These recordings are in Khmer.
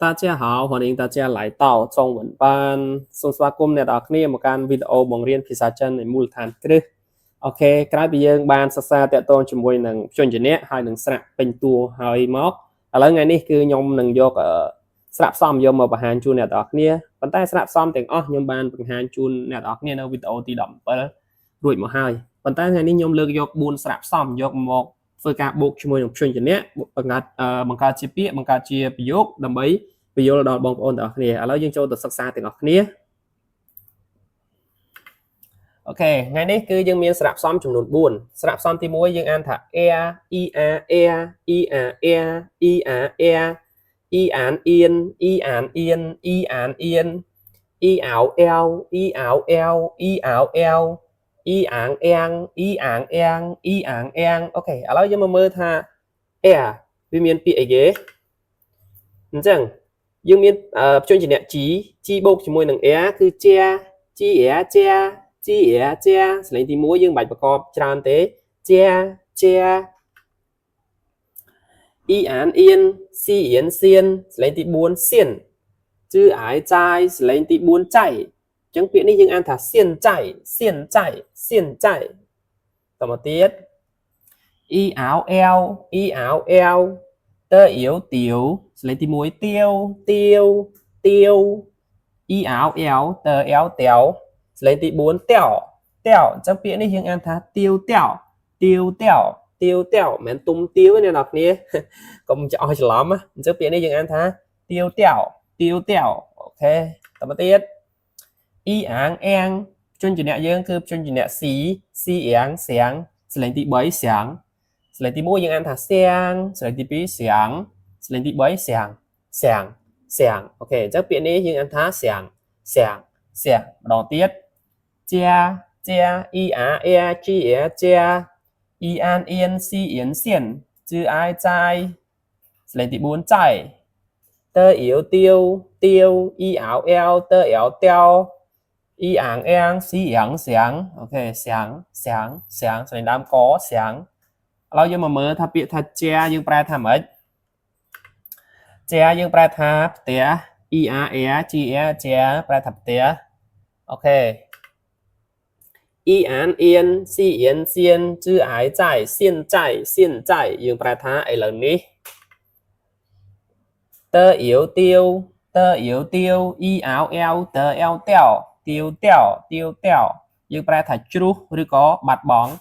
大家好，欢迎大家来到中文班。សូមស្វាគមន៍អ្នកនរគ្នាមកកាន់វីដេអូបង្រៀនភាសាចិននៃមូលដ្ឋានគ្រឹះអូខេក្រោយពីយើងបានសិក្សាតាក់ទងជាមួយនឹងព្យញ្ជនៈហើយនឹងស្រៈពេញតួហើយមកឥឡូវថ្ងៃនេះគឺខ្ញុំនឹងយកស្រៈផ្សំយកមកបង្ហាញជូនអ្នកនរគ្នាប៉ុន្តែស្រៈផ្សំទាំងអស់ខ្ញុំបានបង្ហាញជូនអ្នកនរគ្នានៅវីដេអូទី17រួចមកហើយប៉ុន្តែថ្ងៃនេះខ្ញុំលើកយក4ស្រៈផ្សំយកមកធ្វើការបូកជាមួយនឹងព្យញ្ជនៈបង្កើតជាពាក្យបង្កើតជាប្រយោគដើម្បីបញ្យល់ដល់បងប្អូនទាំងអស់គ្នាឥឡូវយើងចូលទៅសិក្សាទាំងអស់គ្នាអូខេថ្ងៃនេះគឺយើងមានស្រៈផ្សំចំនួន4ស្រៈផ្សំទី1យើងអានថា air air air air air air y án yên y án yên y án yên y áo eo y áo eo y áo eo y áng eng y áng eng y áng eng អូខេឥឡូវយើងមកមើលថា air វាមានពាក្យអីគេអញ្ចឹងយើងមានព្យញ្ជនៈ g បូកជាមួយនឹង air គឺ ជាជាជាសលេងទី1យើងមិនបាច់ប្រកបច្រើនទេជាអ៊ីអានអៀនស៊ីអៀនសៀនសលេងទី4សៀនជឺអាយចាយសលេងទី4ចៃអញ្ចឹងពាក្យនេះយើងអានថាសៀនចៃតមកទៀតអ៊ីអាវអែវតើអ៊ីវទៀវសលេងទី1ទៀវអ៊ីអាវអែវតើអែវតែវសលេងទី4តែវអញ្ចឹងពាក្យនេះយើងអានថាទៀវតែវមិនទុំទៀវទេអ្នកនរគ្នាកុំអស់ច្រឡំអញ្ចឹងពាក្យនេះយើងអានថាទៀវតែវអូខេតមកទៀតអ៊ីអាងអៀងព្យញ្ជនៈយើងគឺព្យញ្ជនៈ c អៀងសៀងសលេងទី3សៀងសលេងទី1យើងអានថាសៀងសលេងទី2សៀងសលេងទី3សៀងអូខេអញ្ចឹងពាក្យនេះយើងអានថាសៀងម្ដងទៀតជាអ៊ីអាអែជីអែជាអ៊ីអានអៀនស៊ីអៀនសៀនជឺអាយចាយសលេងទី4ចៃតើអ៊ីវទៀវអ៊ីអាវអែវតើអែវតែវអ៊ីអាងអៀងស៊ីអៀងសៀងអូខេសៀងសលេងដើមកសៀងឥឡូវយើងមកមើលថាពាក្យថាជាយើងប្រែថាម៉េចជាយើងប្រែថាផ្ទះ e r a g r ជាប្រែថាផ្ទះអូខេ y án yên si yên xiên chữ ái chạy xiên chạy យើងប្រែថាឥឡូវនេះតើអ៊ីវទៀវy áo eo តើអែវតែវទៀវយើងប្រែថាជ្រុះឬក៏បាត់បង់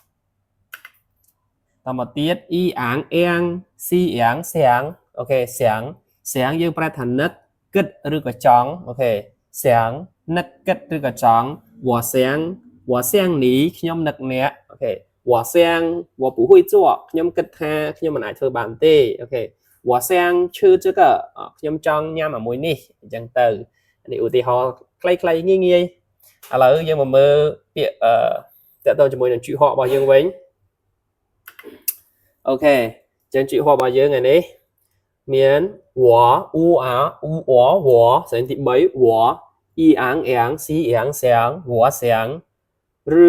តមកទៀត y áng eng si ángសៀងអូខេសៀងយើងប្រែថានឹកគិតឬក៏ចង់អូខេសៀងនឹកគិតឬក៏ចង់វ៉ាសៀងនេះខ្ញុំនឹកអ្នកអូខេវ៉ាសៀងវ៉ាពុហ៊ុយចួខ្ញុំគិតថាខ្ញុំមិនអាចធ្វើបានទេអូខេវ៉ាសៀងឈឺជឹកខ្ញុំចង់ញ៉ាំអាមួយនេះអញ្ចឹងទៅនេះឧទាហរណ៍ខ្លីៗងាយឥឡូវយើងមកមើលពាក្យតើតើជាមួយនឹងជឿហករបស់យើងវិញអូខេចឹងជឿហករបស់យើងថ្ងៃនេះមានវ៉ាអ៊ូអាអ៊ូអវ៉ាសលេងទី3វ៉ាអ៊ីអាងអៀងស៊ីអៀងសៀងវ៉ាសៀងឬ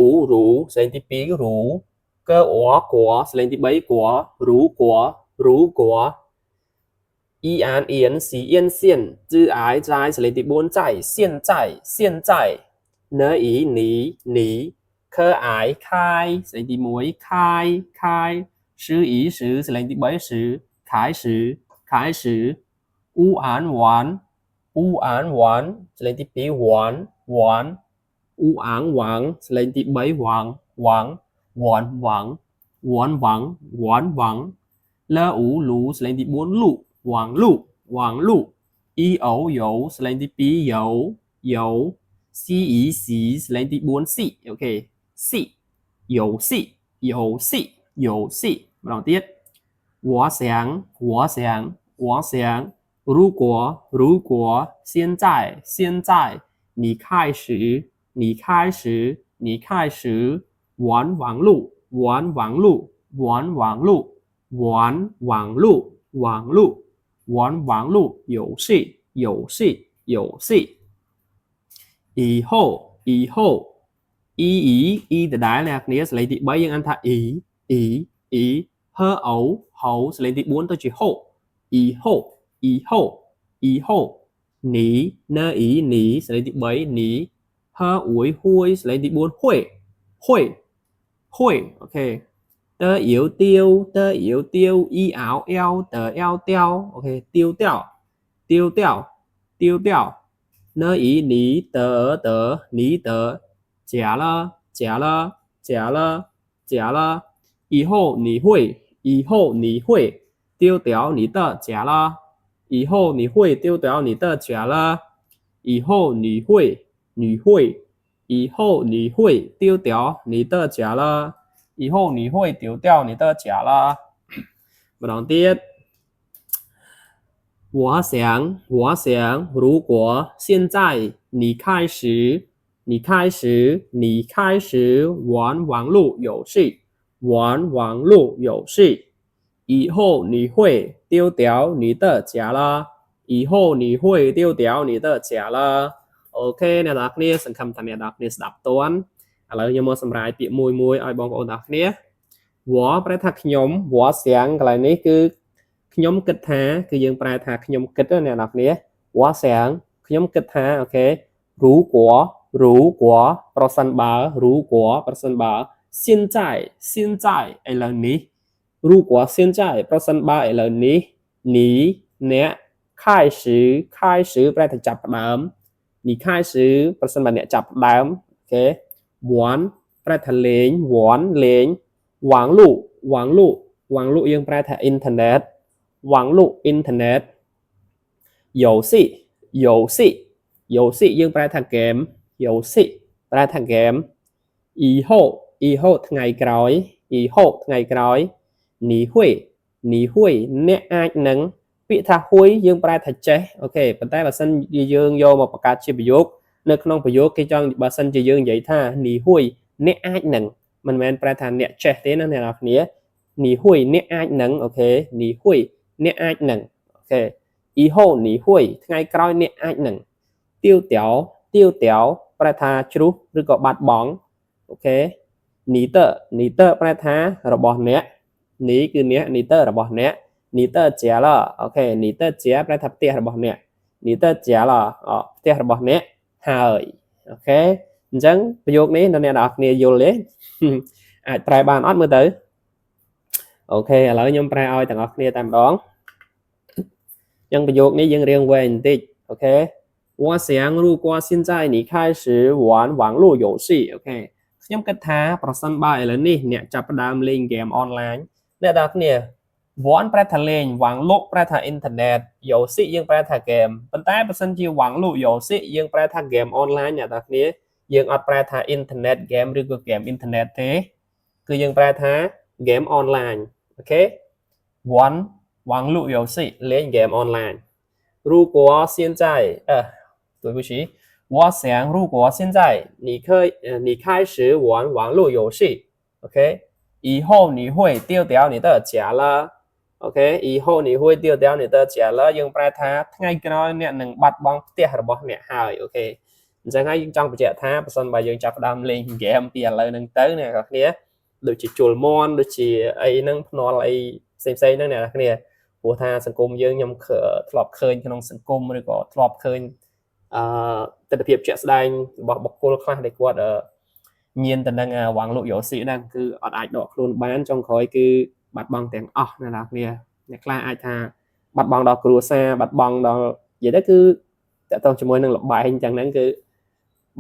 អ៊ូរូសលេងទី2រូកើអកួសលេងទី3កួរូកួអ៊ីអានអៀនស៊ីអៀនសៀនជឺអាយចាយសលេងទី4ចៃសៀនចៃណឺអ៊ីនីខើអាយខាយសលេងទី1ខាយ十一十សលេងទី3十开始乌安玩សលេងទី2玩乌昂王សលេងទី3王លអ៊ូលូសលេងទី4លូ王路អ៊ីអូយោសលេងទី2យោស៊ីអ៊ីស៊ីសលេងទី4ស៊ីអូខេស៊ីយោស៊ីម្ដងទៀត我想如果现在你开始玩网路游戏以后ý từ đáy là nghĩa lấyទី3យើងអានថាអ៊ីហឺអូហៅសលេងទី4ទៅជាហូ以后你呢ý你sẽ lấy thứ 7 你 hơ ủi hui sẽ lấy thứ 4 huệ huệ huệ ok tơ yếu tiêu y áo eo tờ eo teo ok tiêu teo tiêu teo tiêu teo nơ ý ní tờ ní tờ trả了以后你会丢掉你的家了以后你会丢掉你的家了以后你会以后你会丢掉你的家了以后你会丢掉你的家了 và đoạn tiếp 我想如果现在你开始玩网络游戏以后你会丢掉你的家了以后你会丢掉你的家了អូខេអ្នកនរគ្នាសង្ឃឹមថាអ្នកនរគ្នាស្ដាប់តន់ឥឡូវខ្ញុំមកសម្រាយពាក្យមួយឲ្យបងប្អូនទាំងគ្នាវ៉ប្រែថាខ្ញុំវ៉សៀងកន្លែងនេះគឺខ្ញុំគិតថាគឺយើងប្រែថាខ្ញុំគិតអ្នកនរគ្នាវ៉សៀងខ្ញុំគិតថាអូខេ如果ប្រសិនបើ如果ប្រសិនបើ现在ឥឡូវនេះ如果现在ប្រសិនបើឥឡូវនេះ你អ្នក开始ប្រែថាចាប់ផ្ដើម你开始ប្រសិនបើអ្នកចាប់ផ្ដើមអូខេ玩ប្រែថាលេងលេង网络យើងប្រែថាអ៊ីនធឺណិត网络អ៊ីនធឺណិត游戏យើងប្រែថាហ្គេម游戏ប្រែថាហ្គេម以后ថ្ងៃក្រោយ你会អ្នកអាចនឹងពាក្យថាហួយយើងប្រែថាចេះអូខេប៉ុន្តែបើសិនជាយើងយកមកបង្កើតជាប្រយោគនៅក្នុងប្រយោគគេចង់បើសិនជាយើងនិយាយថានីហួយអ្នកអាចនឹងមិនមែនប្រែថាអ្នកចេះទេណាអ្នកនរគ្នានីហួយអ្នកអាចនឹងអូខេនីហួយអ្នកអាចនឹងអូខេ以后你会ថ្ងៃក្រោយអ្នកអាចនឹងtiêu tiểuប្រែថាជ្រុះឬក៏បាត់បង់អូខេនីតើប្រែថារបស់អ្នកនេះគឺអ្នកនីតើរបស់អ្នកនីតើជាឡអូខេនីតើជាប្រែថាផ្ទះរបស់អ្នកនីតើជាឡផ្ទះរបស់អ្នកហើយអូខេអញ្ចឹងប្រយោគនេះអ្នកនរគ្នាយល់ទេអាចប្រែបានអត់មើលទៅអូខេឥឡូវខ្ញុំប្រែឲ្យទាំងអស់គ្នាតែម្ដងអញ្ចឹងប្រយោគនេះយើងរៀងវែងបន្តិចអូខេ我想如果现在你开始玩网络游戏អូខេខ្ញុំគិតថាប្រសិនបើឥឡូវនេះអ្នកចាប់ផ្ដើមលេងហ្គេមអនឡាញអ្នកនរគ្នាវ៉ាន់ប្រែថាលេងវ៉ាងលុកប្រែថាអ៊ីនធឺណិតយោស៊ីយើងប្រែថាហ្គេមប៉ុន្តែបើសិនជាវ៉ាងលុកយោស៊ីយើងប្រែថាហ្គេមអនឡាញអ្នកនរគ្នាយើងអត់ប្រែថាអ៊ីនធឺណិតហ្គេមឬក៏ហ្គេមអ៊ីនធឺណិតទេគឺយើងប្រែថាហ្គេមអនឡាញអូខេវ៉ាន់វ៉ាងលុកយោស៊ីលេងហ្គេមអនឡាញ如果现在对不起我想如果现在你开始玩网络游戏 OK以后你会丢掉你的家了 OK 以后你会丢掉你的家了យើងប្រែថាថ្ងៃក្រោយអ្នកនឹងបាត់បង់ផ្ទះរបស់អ្នកហើយអូខេអញ្ចឹងហើយយើងចង់បញ្ជាក់ថាបើសិនបើយើងចាប់ផ្ដើមលេងហ្គេមពីឥឡូវហ្នឹងទៅអ្នកនរគ្នាដូចជាជុលមន់ដូចជាអីហ្នឹងភ្នាល់អីផ្សេងហ្នឹងអ្នកនរគ្នាព្រោះថាសង្គមយើងខ្ញុំធ្លាប់ឃើញក្នុងសង្គមឬក៏ធ្លាប់ឃើញទស្សនវិជ្ជាជាក់ស្ដែងរបស់បុគ្គលខ្លះដែលគាត់ញៀនទៅនឹងវ៉ាងលុកយោស៊ីហ្នឹងគឺអត់អាចដកខ្លួនបានចុងក្រោយគឺបាត់បង់ទាំងអស់អ្នកនរគ្នាអ្នកខ្លះអាចថាបាត់បង់ដល់គ្រួសារបាត់បង់ដល់និយាយទៅគឺតើតោះជាមួយនឹងលបែងចឹងហ្នឹងគឺ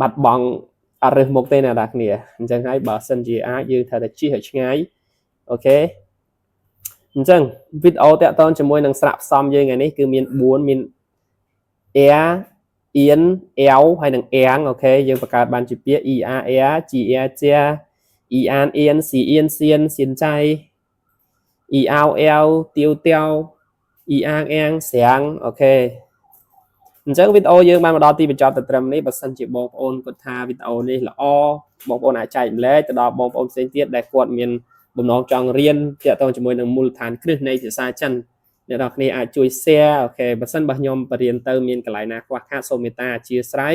បាត់បង់អត់រើសមុខទេអ្នកនរគ្នាអញ្ចឹងហើយបើសិនជាអាចយើងត្រូវតែជិះឲ្យឆ្ងាយអូខេអញ្ចឹងវីដេអូតាក់ទងជាមួយនឹងស្រៈផ្សំយើងថ្ងៃនេះគឺមាន4មាន air អៀនអែវហើយនឹងអៀងអូខេយើងបង្កើតបានជាពាក្យ er g er ជា er អៀន c អៀនសៀនសៀនចៃ er អែវទៀវទៀវ er អៀងស្រាំងអូខេអញ្ចឹងវីដេអូយើងបានមកដល់ទីបញ្ចប់ទៅត្រឹមនេះបើសិនជាបងប្អូនគាត់ថាវីដេអូនេះល្អបងប្អូនអាចចែកម្លែកទៅដល់បងប្អូនផ្សេងទៀតដែលគាត់មានបំណងចង់រៀនទាក់ទងជាមួយនឹងមូលដ្ឋានគ្រឹះនៃភាសាចិនអ្នកនរគ្នាអាចជួយ share អូខេបើសិនបើខ្ញុំបរៀនទៅមានកន្លែងណាខ្វះខាតសូមមេត្តាអធិស្ឋាន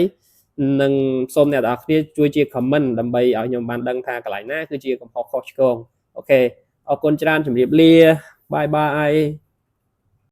និងសូមអ្នកនរគ្នាជួយជា comment ដើម្បីឲ្យខ្ញុំបានដឹងថាកន្លែងណាគឺជាកំហុសខុសឆ្គងអូខេអរគុណច្រើនជម្រាបលាបាយបាយ